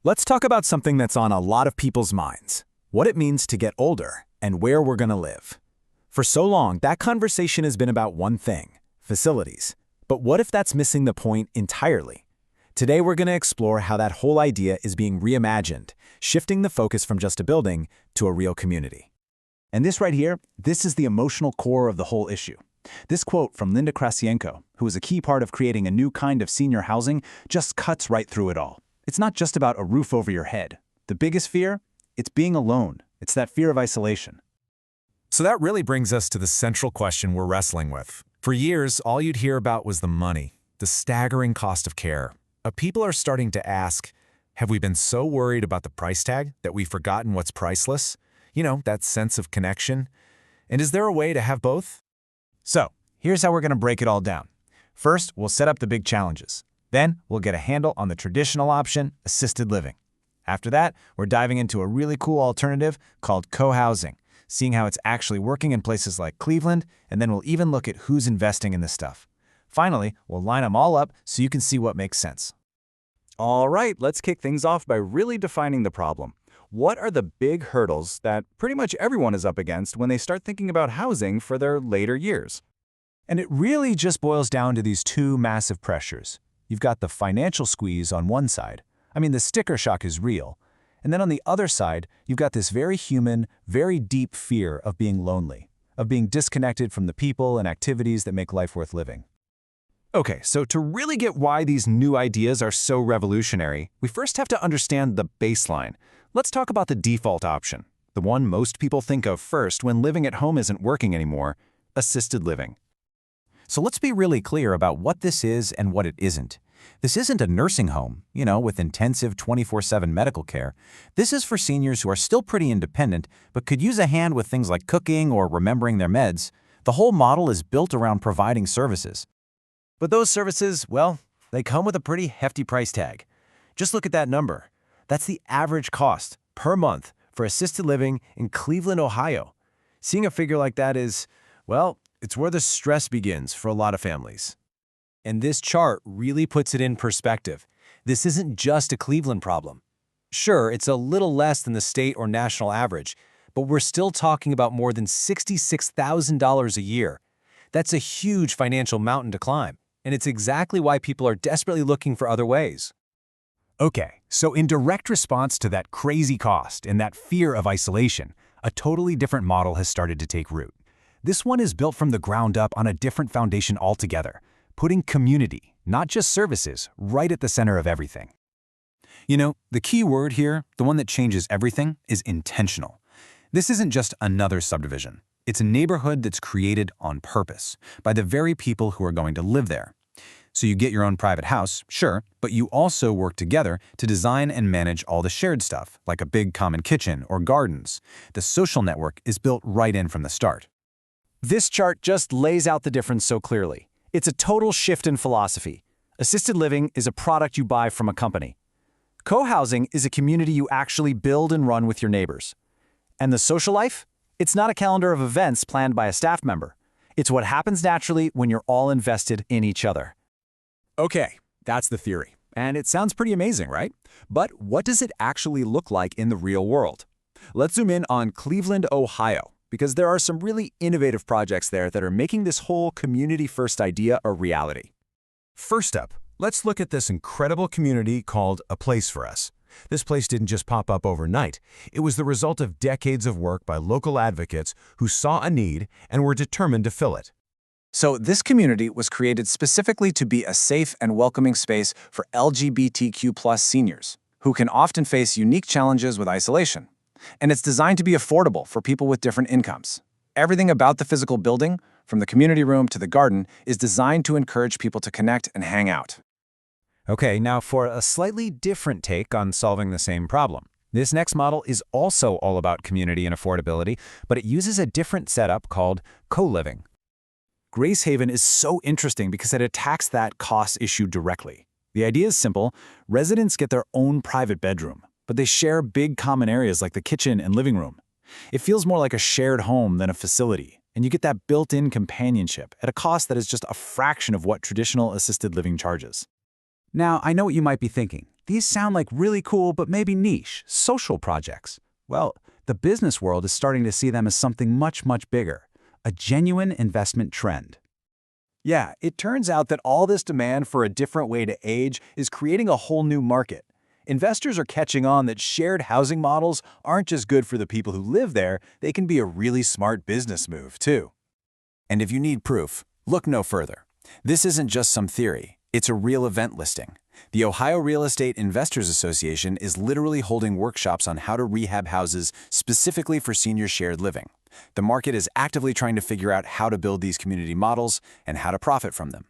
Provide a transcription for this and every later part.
Let's talk about something that's on a lot of people's minds, what it means to get older and where we're going to live. For so long, that conversation has been about one thing, facilities. But what if that's missing the point entirely? Today, we're going to explore how that whole idea is being reimagined, shifting the focus from just a building to a real community. And this right here, this is the emotional core of the whole issue. This quote from Linda Krasienko, who was a key part of creating a new kind of senior housing, just cuts right through it all. It's not just about a roof over your head. The biggest fear? It's being alone. It's that fear of isolation. So that really brings us to the central question we're wrestling with. For years, all you'd hear about was the money, the staggering cost of care. People are starting to ask, have we been so worried about the price tag that we've forgotten what's priceless? You know, that sense of connection. And is there a way to have both? So, here's how we're going to break it all down. First, we'll set up the big challenges. Then, we'll get a handle on the traditional option, assisted living. After that, we're diving into a really cool alternative called co-housing, seeing how it's actually working in places like Cleveland, and then we'll even look at who's investing in this stuff. Finally, we'll line them all up so you can see what makes sense. All right, let's kick things off by really defining the problem. What are the big hurdles that pretty much everyone is up against when they start thinking about housing for their later years? And it really just boils down to these two massive pressures. You've got the financial squeeze on one side. I mean, the sticker shock is real. And then on the other side, you've got this very human, very deep fear of being lonely, of being disconnected from the people and activities that make life worth living. Okay, so to really get why these new ideas are so revolutionary, we first have to understand the baseline. Let's talk about the default option, the one most people think of first when living at home isn't working anymore, assisted living. So let's be really clear about what this is and what it isn't. This isn't a nursing home, with intensive 24/7 medical care. This is for seniors who are still pretty independent, but could use a hand with things like cooking or remembering their meds. The whole model is built around providing services. But those services, well, they come with a pretty hefty price tag. Just look at that number. That's the average cost per month for assisted living in Cleveland, Ohio. Seeing a figure like that is, well, it's where the stress begins for a lot of families. And this chart really puts it in perspective. This isn't just a Cleveland problem. Sure, it's a little less than the state or national average, but we're still talking about more than $66,000 a year. That's a huge financial mountain to climb, and it's exactly why people are desperately looking for other ways. Okay, so in direct response to that crazy cost and that fear of isolation, a totally different model has started to take root. This one is built from the ground up on a different foundation altogether, putting community, not just services, right at the center of everything. The key word here, the one that changes everything, is intentional. This isn't just another subdivision. It's a neighborhood that's created on purpose, by the very people who are going to live there. So you get your own private house, sure, but you also work together to design and manage all the shared stuff, like a big common kitchen or gardens. The social network is built right in from the start. This chart just lays out the difference so clearly. It's a total shift in philosophy. Assisted living is a product you buy from a company. Co-housing is a community you actually build and run with your neighbors. And the social life? It's not a calendar of events planned by a staff member. It's what happens naturally when you're all invested in each other. Okay, that's the theory. And it sounds pretty amazing, right? But what does it actually look like in the real world? Let's zoom in on Cleveland, Ohio, because there are some really innovative projects there that are making this whole community-first idea a reality. First up, let's look at this incredible community called A Place for Us. This place didn't just pop up overnight. It was the result of decades of work by local advocates who saw a need and were determined to fill it. So this community was created specifically to be a safe and welcoming space for LGBTQ+ seniors, who can often face unique challenges with isolation. And it's designed to be affordable for people with different incomes. Everything about the physical building, from the community room to the garden, is designed to encourage people to connect and hang out. Okay, now for a slightly different take on solving the same problem. This next model is also all about community and affordability, but it uses a different setup called co-living. Grace Haven is so interesting because it attacks that cost issue directly. The idea is simple. Residents get their own private bedroom, but they share big common areas like the kitchen and living room. It feels more like a shared home than a facility, and you get that built-in companionship at a cost that is just a fraction of what traditional assisted living charges. Now, I know what you might be thinking. These sound like really cool but maybe niche, social projects. Well, the business world is starting to see them as something much, much bigger, a genuine investment trend. Yeah, it turns out that all this demand for a different way to age is creating a whole new market. Investors are catching on that shared housing models aren't just good for the people who live there, they can be a really smart business move, too. And if you need proof, look no further. This isn't just some theory, it's a real event listing. The Ohio Real Estate Investors Association is literally holding workshops on how to rehab houses specifically for senior shared living. The market is actively trying to figure out how to build these community models and how to profit from them.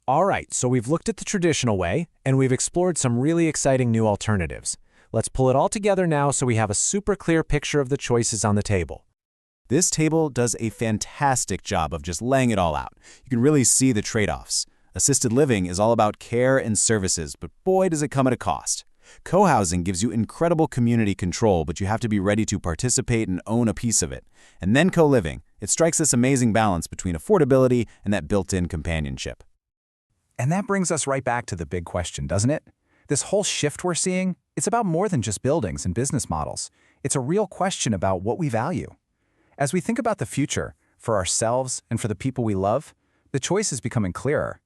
All right, so we've looked at the traditional way, and we've explored some really exciting new alternatives. Let's pull it all together now so we have a super clear picture of the choices on the table. This table does a fantastic job of just laying it all out. You can really see the trade-offs. Assisted living is all about care and services, but boy, does it come at a cost. Co-housing gives you incredible community control, but you have to be ready to participate and own a piece of it. And then co-living, it strikes this amazing balance between affordability and that built-in companionship. And that brings us right back to the big question, doesn't it? This whole shift we're seeing, it's about more than just buildings and business models. It's a real question about what we value. As we think about the future, for ourselves and for the people we love, the choice is becoming clearer.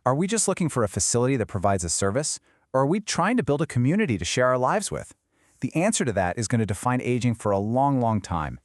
Are we just looking for a facility that provides a service, or are we trying to build a community to share our lives with? The answer to that is going to define aging for a long, long time.